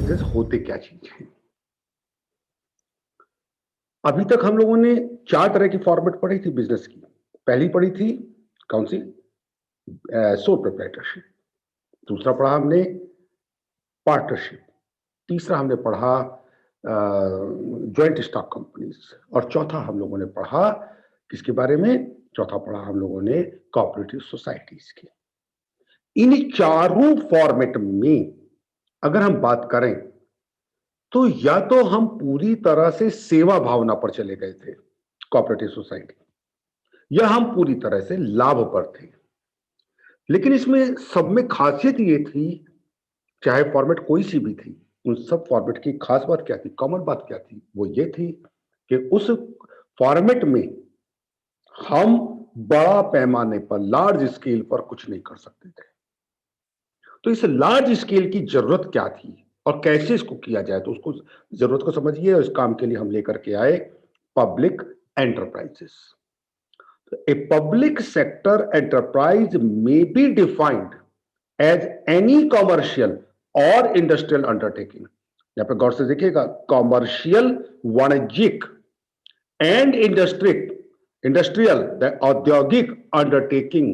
Enterprises होते क्या चीज है। अभी तक हम लोगों ने चार तरह की फॉर्मेट पढ़ी थी बिजनेस की। पहली पढ़ी थी कौन सी? Sole proprietorship. दूसरा पढ़ा हमने पार्टनरशिप। तीसरा हमने पढ़ा ज्वाइंट स्टॉक कंपनीज। और चौथा हम लोगों ने पढ़ा किसके बारे में? चौथा पढ़ा हम लोगों ने कोऑपरेटिव सोसाइटीज की। इन चारों फॉर्मेट में अगर हम बात करें तो या तो हम पूरी तरह से सेवा भावना पर चले गए थे कोऑपरेटिव सोसाइटी, या हम पूरी तरह से लाभ पर थे। लेकिन इसमें सब में खासियत ये थी, चाहे फॉर्मेट कोई सी भी थी, उन सब फॉर्मेट की खास बात क्या थी, कॉमन बात क्या थी? वो ये थी कि उस फॉर्मेट में हम बड़ा पैमाने पर, लार्ज स्केल पर कुछ नहीं कर सकते थे। तो इस लार्ज स्केल की जरूरत क्या थी और कैसे इसको किया जाए, तो उसको जरूरत को समझिए। और इस काम के लिए हम लेकर के आए public enterprises. A public sector enterprise may be defined as any commercial or industrial undertaking। यहां पे गौर से देखिएगा, कॉमर्शियल, वाणिज्यिक एंड इंडस्ट्रियल, औद्योगिक undertaking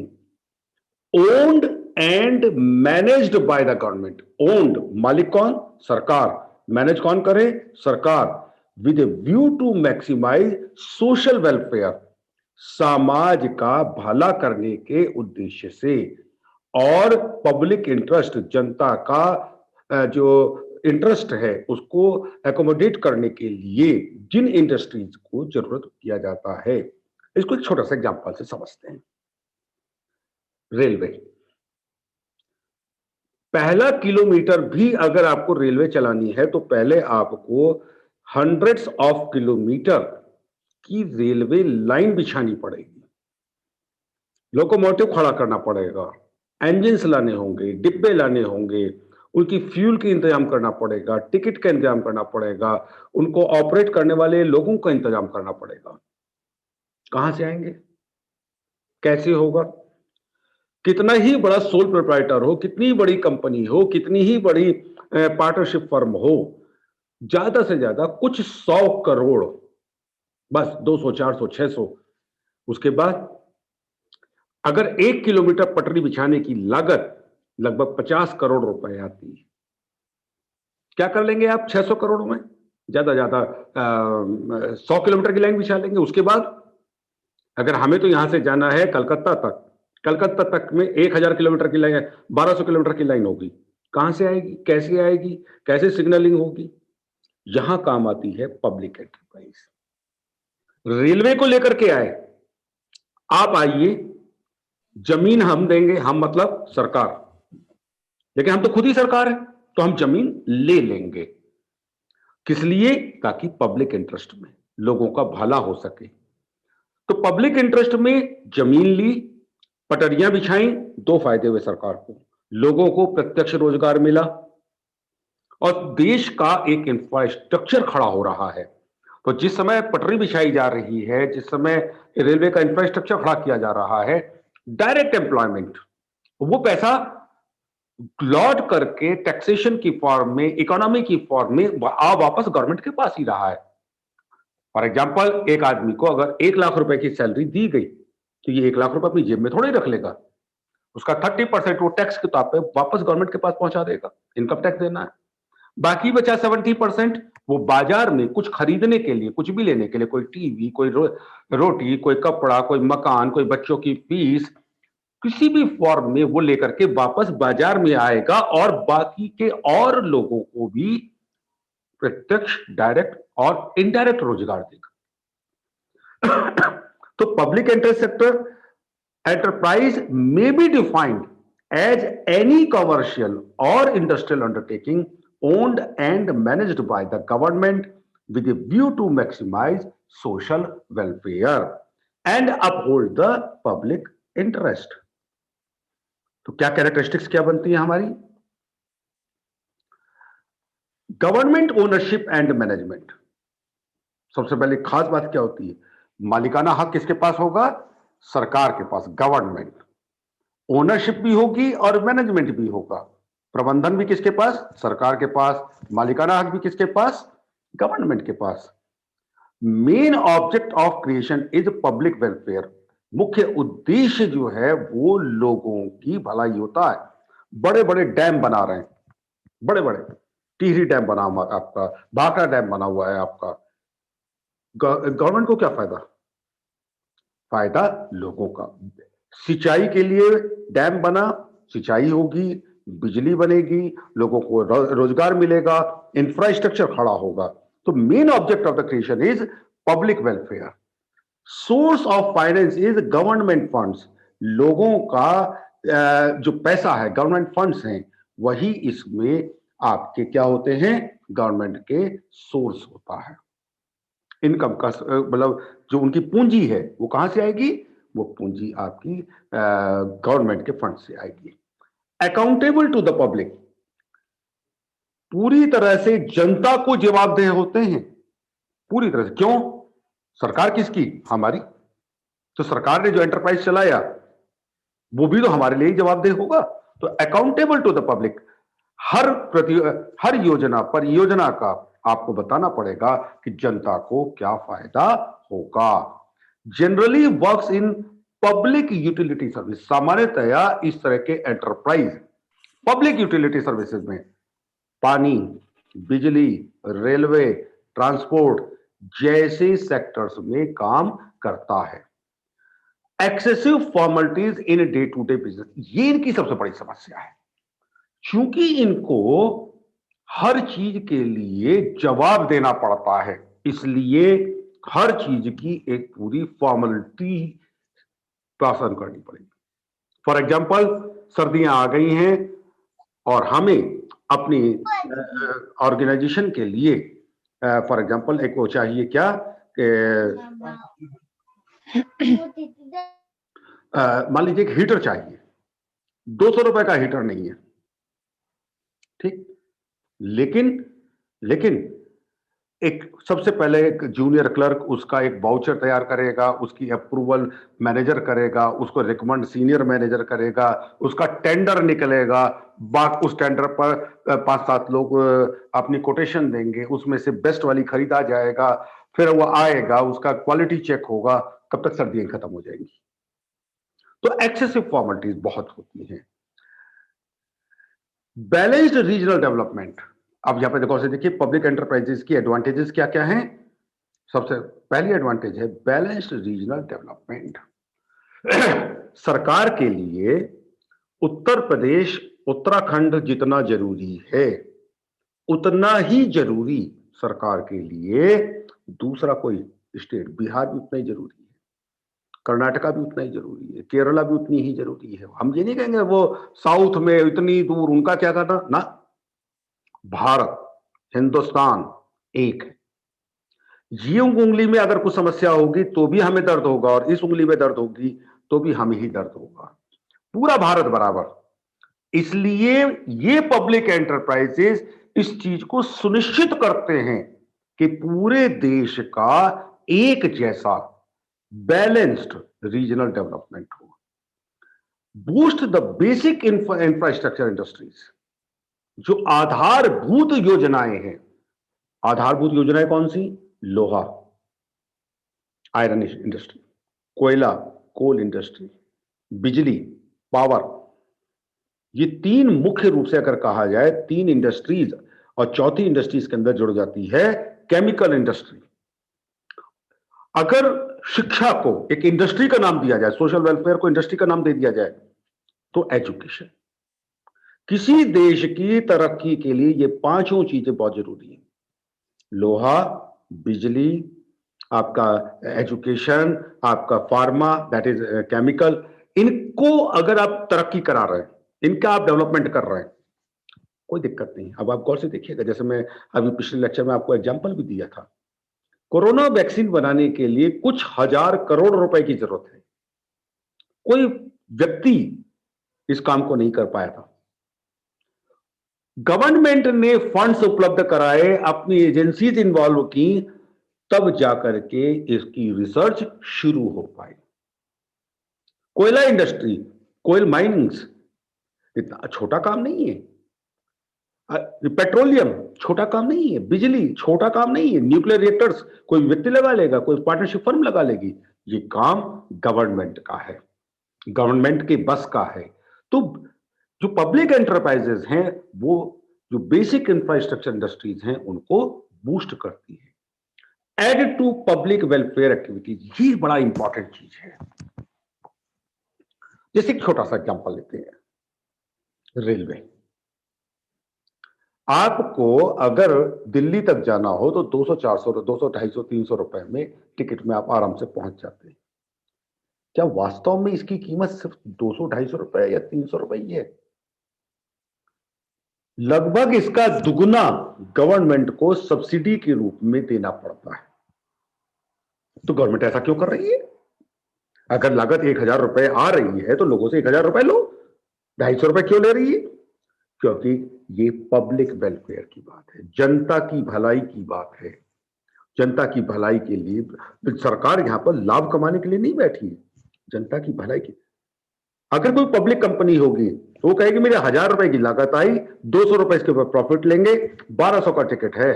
owned and managed by the government. Owned मालिक कौन? सरकार। मैनेज कौन करे? सरकार। With a view to maximize social welfare, समाज का भला करने के उद्देश्य से। और पब्लिक इंटरेस्ट, जनता का जो इंटरेस्ट है उसको एकोमोडेट करने के लिए जिन इंडस्ट्रीज को जरूरत किया जाता है, इसको एक छोटा सा एग्जांपल से समझते हैं। रेलवे। पहला किलोमीटर भी अगर आपको रेलवे चलानी है तो पहले आपको हंड्रेड्स ऑफ किलोमीटर की रेलवे लाइन बिछानी पड़ेगी, लोकोमोटिव खड़ा करना पड़ेगा, इंजन लाने होंगे, डिब्बे लाने होंगे, उनकी फ्यूल की इंतजाम करना पड़ेगा, टिकट का इंतजाम करना पड़ेगा, उनको ऑपरेट करने वाले लोगों का इंतजाम करना पड़ेगा। कहां से आएंगे? कैसे होगा? कितना ही बड़ा सोल प्रोप्राइटर हो, कितनी बड़ी कंपनी हो, कितनी ही बड़ी पार्टनरशिप फर्म हो, ज्यादा से ज्यादा कुछ 100 करोड़, बस 200, 400, 600। उसके बाद अगर 1 किलोमीटर पटरी बिछाने की लागत लगभग 50 करोड़ रुपए आती है, क्या कर लेंगे आप 600 करोड़ में? ज्यादा ज्यादा 100 किलोमीटर की लाइन बिछा लेंगे। उसके बाद अगर हमें तो यहां से जाना है कलकत्ता तक, कलकत्ता तक में 1000 किलोमीटर की लाइन, 1200 किलोमीटर की लाइन होगी। कहां से आएगी? कैसे आएगी? कैसे सिग्नलिंग होगी? यहां काम आती है पब्लिक एंटरप्राइज। रेलवे को लेकर के आए, आप आइए, जमीन हम देंगे, हम मतलब सरकार, लेकिन हम तो खुद ही सरकार है, तो हम जमीन ले लेंगे। किस लिए? ताकि पब्लिक इंटरेस्ट में लोगों का भला हो सके। तो पब्लिक इंटरेस्ट में जमीन ली, पटरियां बिछाई, दो फायदे हुए सरकार को, लोगों को प्रत्यक्ष रोजगार मिला और देश का एक इंफ्रास्ट्रक्चर खड़ा हो रहा है। तो जिस समय पटरी बिछाई जा रही है, जिस समय रेलवे का इंफ्रास्ट्रक्चर खड़ा किया जा रहा है, डायरेक्ट एम्प्लॉयमेंट, वो पैसा लौट करके टैक्सेशन की फॉर्म में, इकोनॉमी की फॉर्म में वापस गवर्नमेंट के पास ही रहा है। फॉर एग्जाम्पल, एक आदमी को अगर 1 लाख रुपए की सैलरी दी गई तो ये 1 लाख रुपए अपनी जेब में थोड़ी रख लेगा। उसका 30% वो टैक्स के तौर पे वापस गवर्नमेंट के पास पहुंचा देगा, इनकम टैक्स देना है। बाकी बचा 70% वो बाजार में कुछ खरीदने के लिए, कुछ भी लेने के लिए, कोई टीवी, कोई रोटी, कोई कपड़ा, कोई मकान, कोई बच्चों की फीस, किसी भी फॉर्म में वो लेकर के वापस बाजार में आएगा और बाकी के और लोगों को भी प्रत्यक्ष, डायरेक्ट और इनडायरेक्ट रोजगार देगा। तो public interest sector enterprise may be defined as any commercial or industrial undertaking owned and managed by the government with a view to maximize social welfare and uphold the public interest। तो क्या characteristics क्या बनती है हमारी? Government ownership and management. सबसे पहले खास बात क्या होती है? मालिकाना हक किसके पास होगा? सरकार के पास, गवर्नमेंट। ओनरशिप भी होगी और मैनेजमेंट भी होगा। प्रबंधन भी किसके पास? सरकार के पास। मालिकाना हक भी किसके पास? गवर्नमेंट के पास। Main object of creation is public welfare. मुख्य उद्देश्य जो है वो लोगों की भलाई होता है। बड़े बड़े डैम बना रहे हैं, बड़े बड़े टिहरी डैम बना हुआ आपका, भाखड़ा डैम बना हुआ है आपका, गवर्नमेंट को क्या फायदा? फायदा लोगों का। सिंचाई के लिए डैम बना, सिंचाई होगी, बिजली बनेगी, लोगों को रोजगार मिलेगा, इंफ्रास्ट्रक्चर खड़ा होगा। तो main object of the creation is public welfare. Source of finance is government funds. लोगों का जो पैसा है, गवर्नमेंट फंड्स हैं, वही इसमें आपके क्या होते हैं? गवर्नमेंट के सोर्स होता है। इनकम का मतलब जो उनकी पूंजी है वो कहां से आएगी? वो पूंजी आपकी गवर्नमेंट के फंड से आएगी। अकाउंटेबल टू द पब्लिक, पूरी तरह से जनता को जवाबदेह होते हैं, पूरी तरह से। क्यों? सरकार किसकी? हमारी। तो सरकार ने जो एंटरप्राइज चलाया वो भी तो हमारे लिए ही जवाबदेह होगा। तो अकाउंटेबल टू द पब्लिक, हर योजना परियोजना का आपको बताना पड़ेगा कि जनता को क्या फायदा होगा। Generally works in public utility service, सामान्यतया इस तरह के एंटरप्राइज पब्लिक यूटिलिटी सर्विसेज में पानी, बिजली, रेलवे, ट्रांसपोर्ट जैसे सेक्टर्स में काम करता है। Excessive formalities in day to day business, ये इनकी सबसे बड़ी समस्या है। क्योंकि इनको हर चीज के लिए जवाब देना पड़ता है, इसलिए हर चीज की एक पूरी फॉर्मेलिटी पालन करनी पड़ेगी। फॉर एग्जाम्पल, सर्दियां आ गई हैं और हमें अपनी ऑर्गेनाइजेशन के लिए फॉर एग्जाम्पल एक वो चाहिए क्या कि मान लीजिए एक हीटर चाहिए, 200 रुपए का हीटर नहीं है, ठीक। लेकिन एक सबसे पहले एक जूनियर क्लर्क उसका एक वाउचर तैयार करेगा, उसकी अप्रूवल मैनेजर करेगा, उसको रिकमेंड सीनियर मैनेजर करेगा, उसका टेंडर निकलेगा, उस टेंडर पर 5-7 लोग अपनी कोटेशन देंगे, उसमें से बेस्ट वाली खरीदा जाएगा, फिर वो आएगा, उसका क्वालिटी चेक होगा, कब तक सर्दियां खत्म हो जाएंगी। तो एक्सेसिव फॉर्मेलिटीज बहुत होती हैं। बैलेंस्ड रीजनल डेवलपमेंट, अब यहां पे देखो से देखिए पब्लिक एंटरप्राइजेस की एडवांटेजेस क्या क्या हैं। सबसे पहली एडवांटेज है बैलेंस्ड रीजनल डेवलपमेंट। सरकार के लिए उत्तर प्रदेश, उत्तराखंड जितना जरूरी है उतना ही जरूरी सरकार के लिए दूसरा कोई स्टेट, बिहार भी उतना ही जरूरी है, कर्नाटका भी उतना ही जरूरी है, केरला भी उतनी ही जरूरी है। हम ये नहीं कहेंगे वो साउथ में इतनी दूर उनका क्या करना ना। भारत, हिंदुस्तान एक है। ये उंगली में अगर कुछ समस्या होगी तो भी हमें दर्द होगा, और इस उंगली में दर्द होगी तो भी हमें ही दर्द होगा। पूरा भारत बराबर। इसलिए ये पब्लिक एंटरप्राइजेस इस चीज को सुनिश्चित करते हैं कि पूरे देश का एक जैसा बैलेंस्ड रीजनल डेवलपमेंट हो। Boost the basic infrastructure industries, जो आधारभूत योजनाएं हैं। आधारभूत योजनाएं कौन सी? लोहा, आयरन इंडस्ट्री, कोयला, कोल इंडस्ट्री, बिजली, पावर, ये तीन मुख्य रूप से अगर कहा जाए तीन इंडस्ट्रीज, और चौथी इंडस्ट्रीज के अंदर जुड़ जाती है केमिकल इंडस्ट्री। अगर शिक्षा को एक इंडस्ट्री का नाम दिया जाए, सोशल वेलफेयर को इंडस्ट्री का नाम दे दिया जाए, तो एजुकेशन। किसी देश की तरक्की के लिए ये पांचों चीजें बहुत जरूरी है। लोहा, बिजली, आपका एजुकेशन, आपका फार्मा दैट इज केमिकल, इनको अगर आप तरक्की करा रहे हैं, इनका आप डेवलपमेंट कर रहे हैं, कोई दिक्कत नहीं। अब आप गौर से देखिएगा, जैसे मैं अभी पिछले लेक्चर में आपको एग्जांपल भी दिया था, कोरोना वैक्सीन बनाने के लिए कुछ हजार करोड़ रुपए की जरूरत है। कोई व्यक्ति इस काम को नहीं कर पाया था। गवर्नमेंट ने फंड्स उपलब्ध कराए, अपनी एजेंसीज इन्वॉल्व की, तब जाकर के इसकी रिसर्च शुरू हो पाई। कोयला इंडस्ट्री, कोयल माइनिंग्स इतना छोटा काम नहीं है। पेट्रोलियम छोटा काम नहीं है, बिजली छोटा काम नहीं है, न्यूक्लियर रिएक्टर्स कोई व्यक्ति लगा लेगा, कोई पार्टनरशिप फर्म लगा लेगी। ये काम गवर्नमेंट का है, गवर्नमेंट के बस का है। तो जो पब्लिक एंटरप्राइजेज हैं वो जो बेसिक इंफ्रास्ट्रक्चर इंडस्ट्रीज हैं उनको बूस्ट करती है। Aid to public welfare activities, ये बड़ा इंपॉर्टेंट चीज है। जैसे एक छोटा सा एग्जांपल लेते हैं, रेलवे। आपको अगर दिल्ली तक जाना हो तो 200 400 200 250 300 रुपए में टिकट में आप आराम से पहुंच जाते हैं। क्या वास्तव में इसकी कीमत सिर्फ 200 250 रुपए या 300 रुपए ही है? लगभग इसका दुगना गवर्नमेंट को सब्सिडी के रूप में देना पड़ता है। तो गवर्नमेंट ऐसा क्यों कर रही है? अगर लागत 1000 रुपए आ रही है तो लोगों से 1000 रुपए लो, 250 रुपए क्यों ले रही है? क्योंकि ये पब्लिक वेलफेयर की बात है, जनता की भलाई की बात है। जनता की भलाई के लिए सरकार यहां पर लाभ कमाने के लिए नहीं बैठी है, जनता की भलाई की। अगर कोई पब्लिक कंपनी होगी तो वो कहेगी मेरे 1000 रुपए की लागत आई, 200 रुपए इसके ऊपर प्रॉफिट लेंगे, 1200 का टिकट है,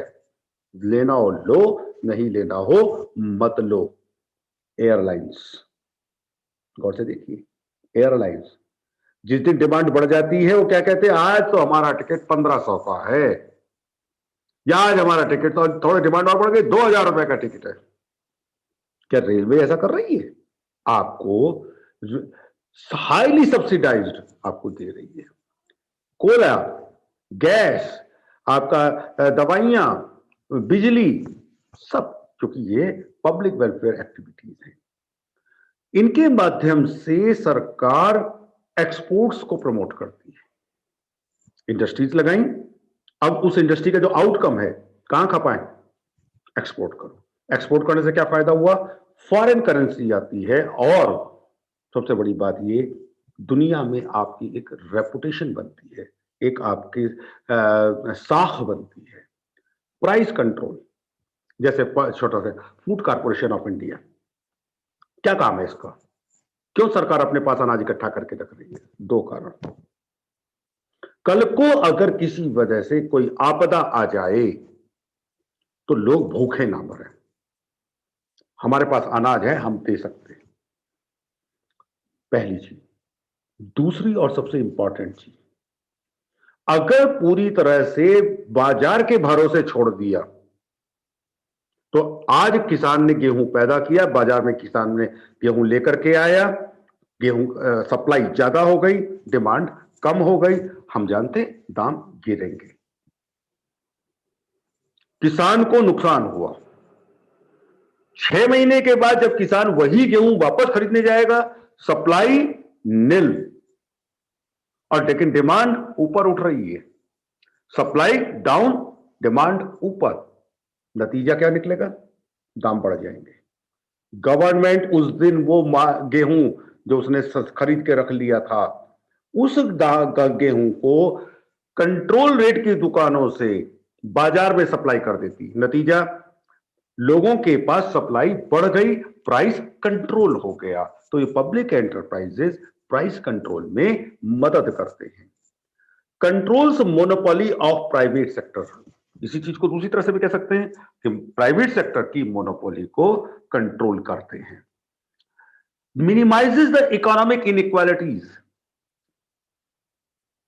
लेना हो लो, नहीं लेना हो मत लो। एयरलाइंस, गौर से देखिए, एयरलाइंस जिस दिन डिमांड बढ़ जाती है वो क्या कहते हैं, आज तो हमारा टिकट 1500 का है, या आज हमारा टिकट तो थोड़ी डिमांड और बढ़ गई 2000 रुपए का टिकट है। क्या रेलवे ऐसा कर रही है? आपको हाईली सब्सिडाइज्ड आपको दे रही है। कोयला, गैस, आपका दवाइयां, बिजली, सब, क्योंकि ये पब्लिक वेलफेयर एक्टिविटीज है। इनके माध्यम से सरकार एक्सपोर्ट्स को प्रमोट करती है। इंडस्ट्रीज लगाई, अब उस इंडस्ट्री का जो आउटकम है कहां खपाएं? एक्सपोर्ट करो। एक्सपोर्ट करने से क्या फायदा हुआ? फॉरेन करेंसी आती है, और सबसे बड़ी बात ये, दुनिया में आपकी एक रेपुटेशन बनती है, एक आपकी साख बनती है। प्राइस कंट्रोल, जैसे छोटा सा फूड कॉर्पोरेशन ऑफ इंडिया, क्या काम है इसका? क्यों सरकार अपने पास अनाज इकट्ठा करके रख रही है? दो कारण। कल को अगर किसी वजह से कोई आपदा आ जाए तो लोग भूखे ना मरे, हमारे पास अनाज है, हम दे सकते हैं, पहली चीज। दूसरी और सबसे इंपॉर्टेंट चीज, अगर पूरी तरह से बाजार के भरोसे छोड़ दिया तो आज किसान ने गेहूं पैदा किया, बाजार में किसान ने गेहूं लेकर के आया, गेहूं सप्लाई ज्यादा हो गई, डिमांड कम हो गई, हम जानते दाम गिरेंगे, किसान को नुकसान हुआ। 6 महीने के बाद जब किसान वही गेहूं वापस खरीदने जाएगा, सप्लाई नील, और लेकिन डिमांड ऊपर उठ रही है। सप्लाई डाउन, डिमांड ऊपर, नतीजा क्या निकलेगा? दाम बढ़ जाएंगे। गवर्नमेंट उस दिन वो गेहूं जो उसने खरीद के रख लिया था, उस गेहूं को कंट्रोल रेट की दुकानों से बाजार में सप्लाई कर देती। नतीजा, लोगों के पास सप्लाई बढ़ गई, प्राइस कंट्रोल हो गया। तो ये पब्लिक एंटरप्राइजेस प्राइस कंट्रोल में मदद करते हैं। Controls monopoly of private sector, इसी चीज को दूसरी तरह से भी कह सकते हैं कि प्राइवेट सेक्टर की मोनोपोली को कंट्रोल करते हैं। Minimises the economic inequalities,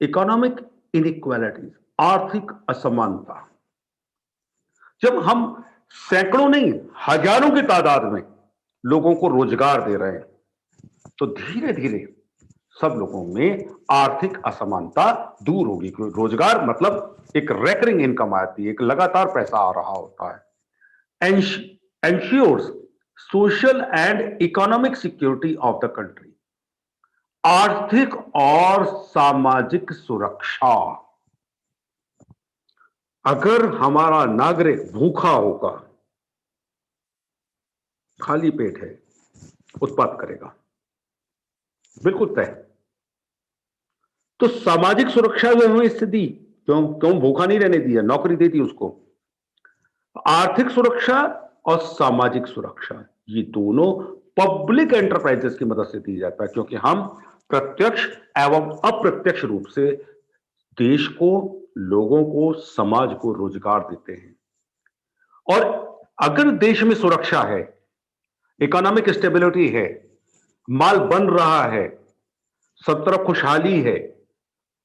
economic inequalities, आर्थिक असमानता। जब हम सैकड़ों नहीं हजारों की तादाद में लोगों को रोजगार दे रहे हैं तो धीरे धीरे सब लोगों में आर्थिक असमानता दूर होगी। रोजगार मतलब एक रेकरिंग इनकम आती है, एक लगातार पैसा आ रहा होता है। Ensures social and economic security of the country, आर्थिक और सामाजिक सुरक्षा। अगर हमारा नागरिक भूखा होगा, खाली पेट है, उत्पाद करेगा, बिल्कुल तय। तो सामाजिक सुरक्षा जो हमें इससे दी, क्यों भूखा नहीं रहने दिया, नौकरी दे दी उसको। आर्थिक सुरक्षा और सामाजिक सुरक्षा, ये दोनों पब्लिक एंटरप्राइजेस की मदद से दी जाता है, क्योंकि हम प्रत्यक्ष एवं अप्रत्यक्ष रूप से देश को, लोगों को, समाज को रोजगार देते हैं। और अगर देश में सुरक्षा है, इकोनॉमिक स्टेबिलिटी है, माल बन रहा है, सब तरफ खुशहाली है,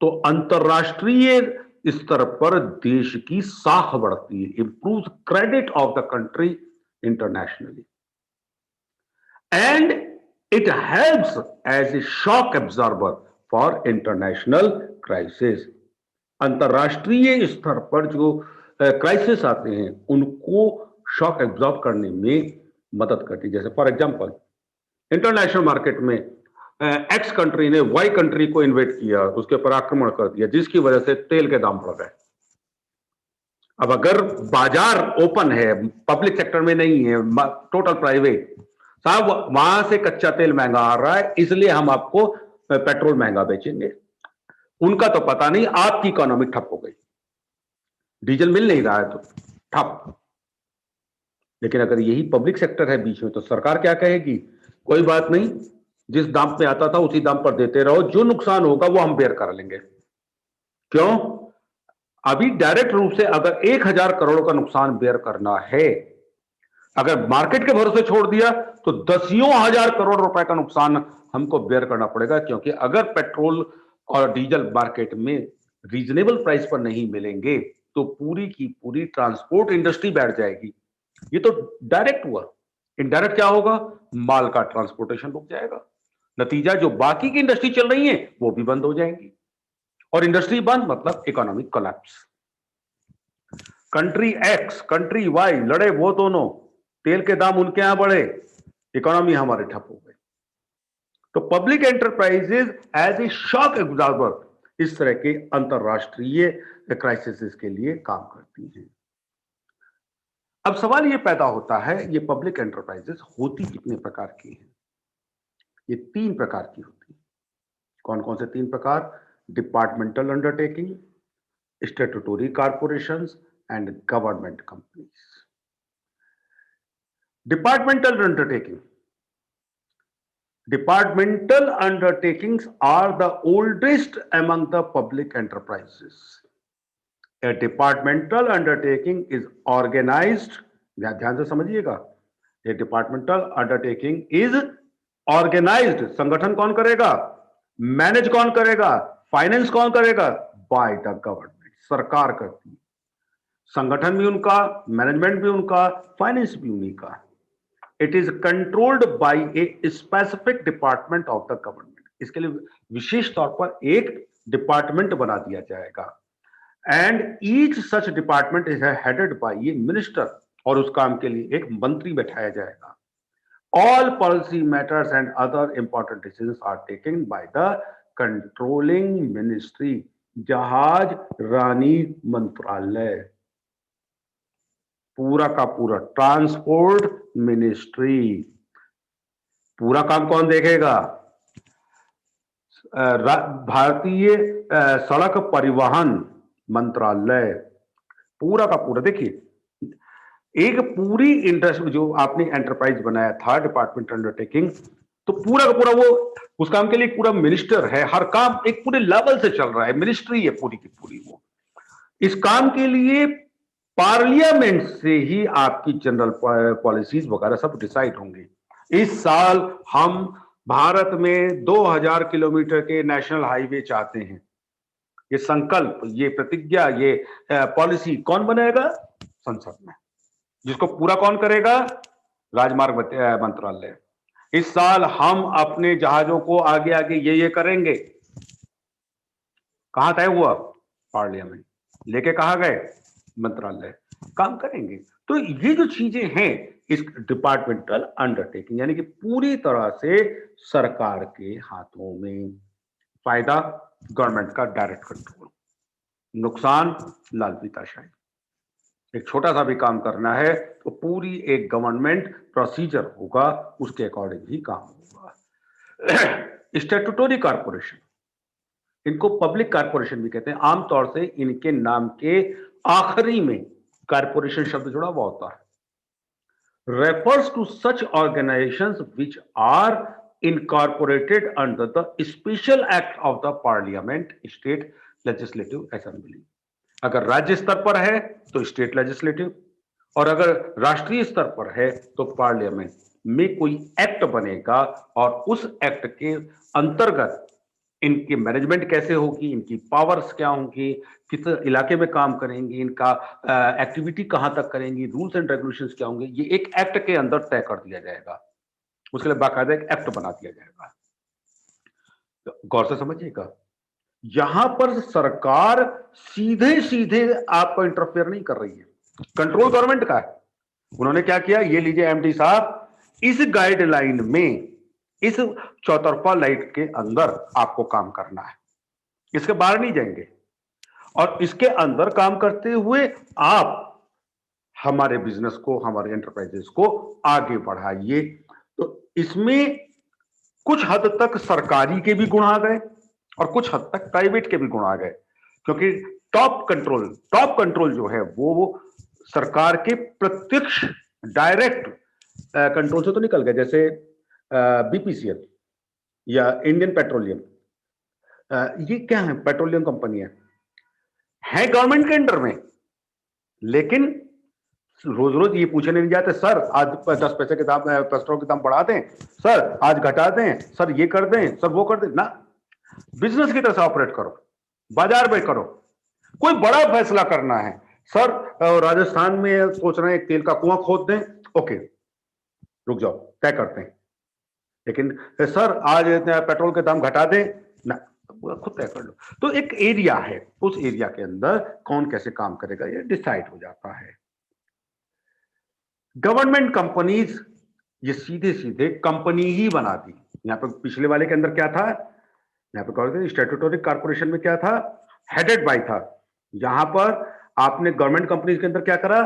तो अंतरराष्ट्रीय स्तर पर देश की साख बढ़ती है, improve credit of the country internationally, and it helps as a shock absorber for international crisis. अंतरराष्ट्रीय स्तर पर जो क्राइसिस आते हैं उनको शॉक एब्जॉर्ब करने में मदद करती है। जैसे फॉर एग्जांपल, इंटरनेशनल मार्केट में एक्स कंट्री ने वाई कंट्री को इन्वेट किया, उसके ऊपर आक्रमण कर दिया, जिसकी वजह से तेल के दाम बढ़ गए। अब अगर बाजार ओपन है, पब्लिक सेक्टर में नहीं है, टोटल प्राइवेट, साहब वहां से कच्चा तेल महंगा आ रहा है, इसलिए हम आपको पेट्रोल महंगा बेचेंगे। उनका तो पता नहीं, आपकी इकोनॉमी ठप हो गई, डीजल मिल नहीं रहा है तो ठप। लेकिन अगर यही पब्लिक सेक्टर है बीच में, तो सरकार क्या कहेगी? कोई बात नहीं, जिस दाम पे आता था उसी दाम पर देते रहो, जो नुकसान होगा वो हम बेयर कर लेंगे। क्यों? अभी डायरेक्ट रूप से अगर 1000 करोड़ का नुकसान बेयर करना है, अगर मार्केट के भरोसे छोड़ दिया तो दसियों हजार करोड़ रुपए का नुकसान हमको बेयर करना पड़ेगा। क्योंकि अगर पेट्रोल और डीजल मार्केट में रीजनेबल प्राइस पर नहीं मिलेंगे तो पूरी की पूरी ट्रांसपोर्ट इंडस्ट्री बैठ जाएगी। ये तो डायरेक्ट हुआ। इनडायरेक्ट क्या होगा? माल का ट्रांसपोर्टेशन रुक जाएगा। नतीजा, जो बाकी की इंडस्ट्री चल रही है वो भी बंद हो जाएंगी, और इंडस्ट्री बंद मतलब economic collapse. Country X, country Y लड़े, वो दोनों, तेल के दाम उनके यहां बढ़े, इकोनॉमी हमारे ठप हो गई। तो public enterprises as a shock absorber इस तरह के अंतरराष्ट्रीय क्राइसिस के लिए काम करती हैं। अब सवाल यह पैदा होता है, ये पब्लिक एंटरप्राइजेस होती कितने प्रकार की हैं? ये 3 प्रकार की होती है। कौन कौन से 3 प्रकार? Departmental undertaking, statutory corporations and government companies. Departmental undertaking. Departmental undertakings are the oldest among the public enterprises. A departmental undertaking is organized, ध्यान से समझिएगा, a departmental undertaking is organized, संगठन कौन करेगा, मैनेज कौन करेगा, फाइनेंस कौन करेगा, by the government, सरकार करती है। संगठन भी उनका, मैनेजमेंट भी उनका, फाइनेंस भी उन्हीं का। It is controlled by a specific department of the government. इसके लिए विशेष तौर पर एक डिपार्टमेंट बना दिया जाएगा। And each such department is headed by a minister, और उस काम के लिए एक मंत्री बैठाया जाएगा। All policy matters and other important decisions are taken by the controlling ministry. जहाज रानी मंत्रालय, पूरा का पूरा ट्रांसपोर्ट मिनिस्ट्री, पूरा काम कौन देखेगा? भारतीय सड़क परिवहन मंत्रालय, पूरा का पूरा। देखिए, एक पूरी इंडस्ट्री जो आपने एंटरप्राइज बनाया था, डिपार्टमेंट अंडरटेकिंग, तो पूरा का पूरा वो उस काम के लिए पूरा मिनिस्टर है, हर काम एक पूरे लेवल से चल रहा है, मिनिस्ट्री है पूरी की पूरी। वो इस काम के लिए पार्लियामेंट से ही आपकी जनरल पॉलिसीज वगैरह सब डिसाइड होंगे। इस साल हम भारत में 2000 किलोमीटर के नेशनल हाईवे चाहते हैं। ये संकल्प, ये प्रतिज्ञा, ये पॉलिसी कौन बनाएगा? संसद में। जिसको पूरा कौन करेगा? राजमार्ग मंत्रालय। इस साल हम अपने जहाजों को आगे आगे ये करेंगे, कहां तय हुआ? पार्लियामेंट। लेके कहां गए? मंत्रालय। काम करेंगे। तो ये जो चीजें हैं, इस डिपार्टमेंटल अंडरटेकिंग, यानी कि पूरी तरह से सरकार के हाथों में। फायदा गवर्नमेंट का डायरेक्ट कंट्रोल, नुकसान लाल फीताशाही। एक छोटा सा भी काम करना है तो पूरी एक गवर्नमेंट प्रोसीजर होगा, उसके अकॉर्डिंग ही काम होगा। स्टैट्यूटरी कॉर्पोरेशन, इनको पब्लिक कॉर्पोरेशन भी कहते हैं। आमतौर से इनके नाम के आखिरी में कॉर्पोरेशन शब्द जुड़ा हुआ होता है। refers to such organizations which are incorporated under the special act of the parliament, state legislative assembly. अगर राज्य स्तर पर है तो स्टेट लेजिस्लेटिव, और अगर राष्ट्रीय स्तर पर है तो पार्लियामेंट में कोई एक्ट बनेगा और उस एक्ट के अंतर्गत इनकी मैनेजमेंट कैसे होगी, इनकी पावर्स क्या होंगी, किस इलाके में काम करेंगे, इनका एक्टिविटी कहां तक करेंगी, रूल्स एंड रेगुलेशंस क्या होंगे, ये एक एक्ट के अंदर तय कर दिया जाएगा। उसके लिए बाकायदा एक एक्ट बना दिया जाएगा। तो गौर से समझिएगा, यहां पर सरकार सीधे सीधे आपको इंटरफेयर नहीं कर रही है, कंट्रोल गवर्नमेंट का है। उन्होंने क्या किया, ये लीजिए एमडी साहब, इस गाइडलाइन में, इस चौतरफा लाइट के अंदर आपको काम करना है, इसके बाहर नहीं जाएंगे, और इसके अंदर काम करते हुए आप हमारे बिजनेस को, हमारे एंटरप्राइजेस को आगे बढ़ाइए। तो इसमें कुछ हद तक सरकारी के भी गुण आ गए और कुछ हद तक प्राइवेट के भी गुण आ गए, क्योंकि टॉप कंट्रोल जो है वो सरकार के प्रत्यक्ष डायरेक्ट कंट्रोल से तो निकल गए, जैसे बीपीसीएल या इंडियन पेट्रोलियम, ये क्या है, पेट्रोलियम कंपनी है गवर्नमेंट के अंडर में, लेकिन रोज रोज ये पूछने नहीं जाते, सर आज 10 पैसे के दाम, पेट्रोल के दाम बढ़ा दें, सर आज घटा दें, सर ये कर दें, सर वो कर दें ना। बिजनेस की तरह से ऑपरेट करो, बाजार में करो। कोई बड़ा फैसला करना है, सर राजस्थान में सोच रहे हैं एक तेल का कुआं खोद दें, ओके रुक जाओ तय करते हैं, लेकिन सर आज पेट्रोल के दाम घटा दें ना, खुद तय कर लो। तो एक एरिया है, उस एरिया के अंदर कौन कैसे काम करेगा ये डिसाइड हो जाता है। गवर्नमेंट कंपनीज ये सीधे सीधे कंपनी ही बना दी। यहां पर पिछले वाले के अंदर क्या था, यहां पर स्टैट्यूटरी कॉर्पोरेशन में क्या था, हेडेड बाय था। यहां पर आपने गवर्नमेंट कंपनीज के अंदर क्या करा,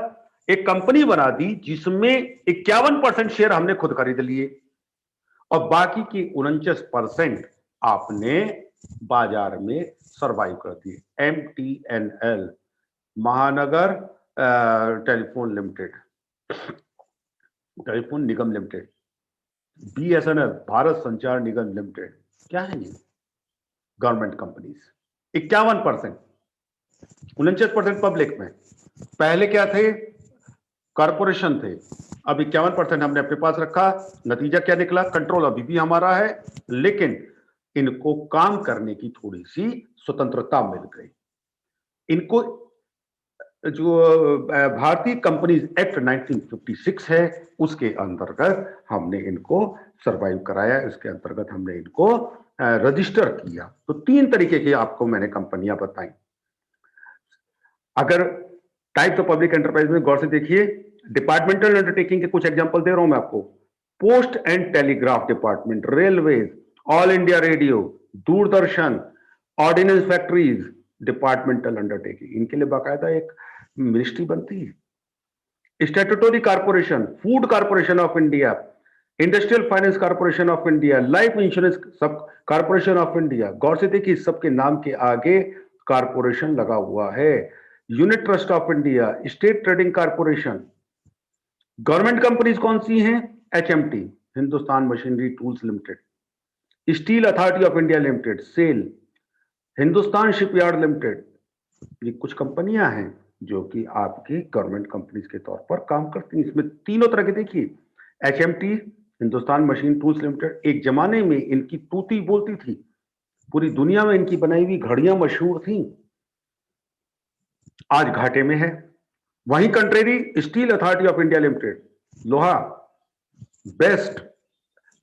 एक कंपनी बना दी जिसमें 51% शेयर हमने खुद खरीद लिए और बाकी की 49% आपने बाजार में सरवाइव कर दिए। MTNL, महानगर टेलीफोन लिमिटेड, टेलीफोन निगम लिमिटेड, BSNL, भारत संचार निगम लिमिटेड, क्या है ये, गवर्नमेंट कंपनीज। 51%, 49% पब्लिक में। पहले क्या थे, कॉर्पोरेशन थे, अब 51% हमने अपने पास रखा। नतीजा क्या निकला, कंट्रोल अभी भी हमारा है, लेकिन इनको काम करने की थोड़ी सी स्वतंत्रता मिल गई। इनको जो भारतीय कंपनीज एक्ट 1956 है उसके अंतर्गत हमने इनको सरवाइव कराया, इसके अंतर्गत हमने इनको रजिस्टर किया। तो 3 तरीके की आपको मैंने कंपनियां बताई। अगर टाइप ऑफ पब्लिक एंटरप्राइज में गौर से देखिए, डिपार्टमेंटल अंडरटेकिंग के कुछ एग्जांपल दे रहा हूं मैं आपको। Post and telegraph department, railways, all India radio, Doordarshan, ordnance factories, departmental undertaking, इनके लिए बाकायदा एक मिनिस्ट्री बनती है। Statutory corporation, food corporation of India, industrial finance corporation of India, life insurance सब कॉर्पोरेशन ऑफ इंडिया। गौर से देखिए सबके नाम के आगे कॉर्पोरेशन लगा हुआ है। Unit trust of India, state trading corporation. Government companies कौन सी हैं, HMT, Hindustan machinery tools limited, steel authority of India limited, SAIL, Hindustan shipyard limited. ये कुछ कंपनियां हैं जो कि आपकी गवर्नमेंट कंपनीज के तौर पर काम करती हैं। इसमें तीनों तरह के देखिए, HMT, Hindustan machine tools limited, एक जमाने में इनकी तूती बोलती थी, पूरी दुनिया में इनकी बनाई हुई घड़ियां मशहूर थी, आज घाटे में है। वहीं contrary, steel authority of India limited, लोहा, बेस्ट,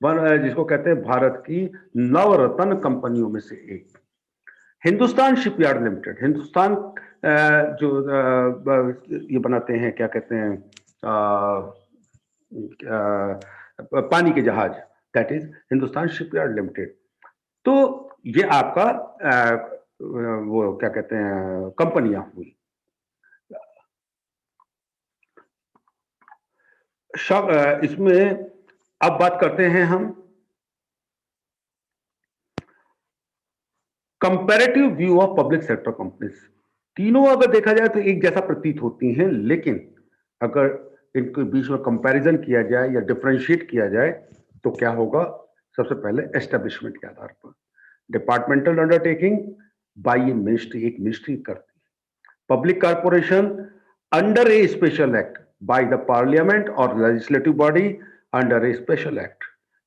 जिसको कहते हैं भारत की नवरत्न कंपनियों में से एक। हिंदुस्तान शिपयार्ड लिमिटेड, हिंदुस्तान जो ये बनाते हैं, क्या कहते हैं, पानी के जहाज, that is Hindustan shipyard limited. तो ये आपका वो क्या कहते हैं कंपनियां हुई। इसमें अब बात करते हैं हम comparative view of public sector companies. तीनों अगर देखा जाए तो एक जैसा प्रतीत होती हैं, लेकिन अगर इनके बीच में कंपैरिजन किया जाए या डिफरेंशिएट किया जाए तो क्या होगा, सबसे पहले एस्टेब्लिशमेंट के आधार पर डिपार्टमेंटल अंडरटेकिंग बाय ए मिनिस्ट्री, एक मिनिस्ट्री करती है। Public corporation under a special act by the parliament or legislative body under a special act.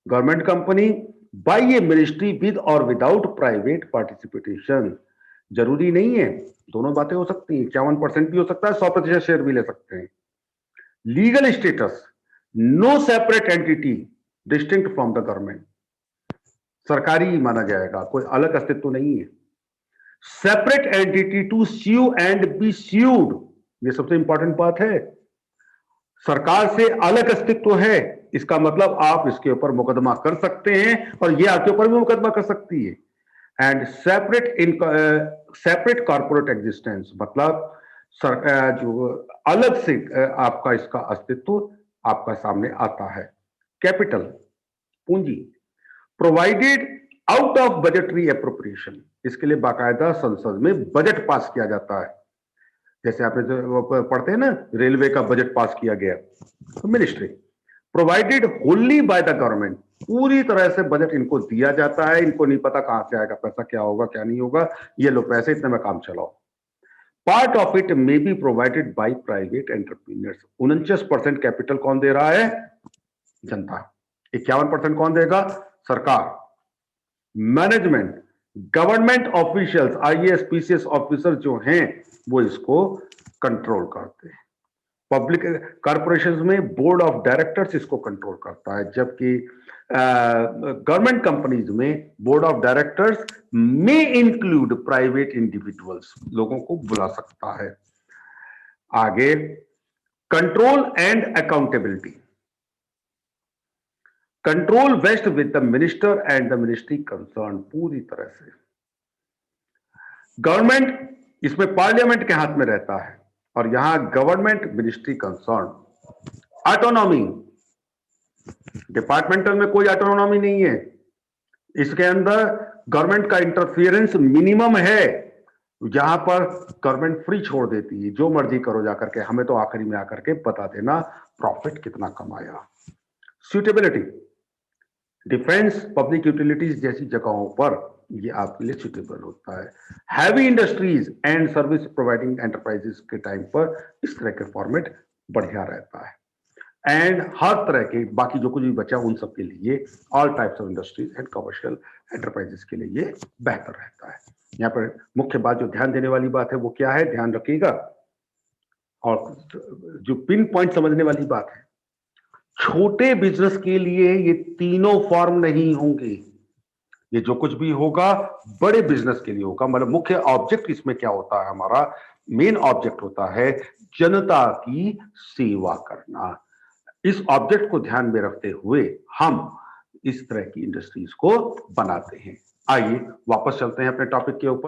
Government company by a ministry with or without private participation. जरूरी नहीं है, दोनों बातें हो सकती हैं, 51% भी हो सकता है, 100% शेयर भी ले सकते हैं. Legal status, no separate entity distinct from the government, सरकारी माना जाएगा, कोई अलग अस्तित्व नहीं है. Separate entity to sue and be sued, ये सबसे इंपॉर्टेंट बात है. सरकार से अलग अस्तित्व है, इसका मतलब आप इसके ऊपर मुकदमा कर सकते हैं और ये आपके ऊपर भी मुकदमा कर सकती है. एंड सेपरेट कॉर्पोरेट एग्जिस्टेंस, मतलब जो अलग से आपका इसका अस्तित्व आपका सामने आता है. कैपिटल, पूंजी, provided out of budgetary appropriation, इसके लिए बाकायदा संसद में बजट पास किया जाता है. जैसे आपने पढ़ते हैं ना, रेलवे का बजट पास किया गया, तो ministry. Provided Holi bye the government, पूरी तरह से बजट इनको दिया जाता है, इनको नहीं पता कहां से आएगा पैसा, क्या होगा क्या नहीं होगा, ये लो पैसे, इतने में काम चलाओ. Part of it may be provided by private entrepreneurs. 49% capital कौन दे रहा है? जनता. 51% कौन देगा? सरकार. Management, government officials, IAS PCS officer जो हैं वो इसको कंट्रोल करते हैं. पब्लिक कॉर्पोरेशंस में बोर्ड ऑफ डायरेक्टर्स इसको कंट्रोल करता है, जबकि गवर्नमेंट कंपनीज में बोर्ड ऑफ डायरेक्टर्स में इंक्लूड प्राइवेट इंडिविजुअल्स, लोगों को बुला सकता है. आगे, control and accountability. Control vest with the minister and the ministry concern, पूरी तरह से गवर्नमेंट इसमें पार्लियामेंट के हाथ में रहता है और यहां government ministry concern. Autonomy, departmental में कोई ऑटोनॉमी नहीं है, इसके अंदर गवर्नमेंट का इंटरफियरेंस मिनिमम है. यहां पर गवर्नमेंट फ्री छोड़ देती है, जो मर्जी करो जाकर के, हमें तो आखिरी में आकर के बता देना प्रॉफिट कितना कमाया. सूटेबिलिटी, डिफेंस, पब्लिक यूटिलिटीज जैसी जगहों पर ये आपके लिए सुटेबल होता है. Heavy industries and service providing enterprises के टाइम पर इस तरह के फॉर्मेट बढ़िया रहता है. एंड हर तरह के बाकी जो कुछ भी बचा उन सब के लिए, all types of industries and commercial enterprises के लिए ये बेहतर रहता है. यहाँ पर मुख्य बात जो ध्यान देने वाली बात है वो क्या है, ध्यान रखिएगा, और जो पिन पॉइंट समझने वाली बात है, छोटे बिजनेस के लिए ये तीनों फॉर्म नहीं होंगे. ये जो कुछ भी होगा बड़े बिजनेस के लिए होगा. मतलब मुख्य ऑब्जेक्ट इसमें क्या होता है, हमारा मेन ऑब्जेक्ट होता है जनता की सेवा करना. इस ऑब्जेक्ट को ध्यान में रखते हुए हम इस तरह की इंडस्ट्रीज को बनाते हैं. आइए वापस चलते हैं अपने टॉपिक के ऊपर.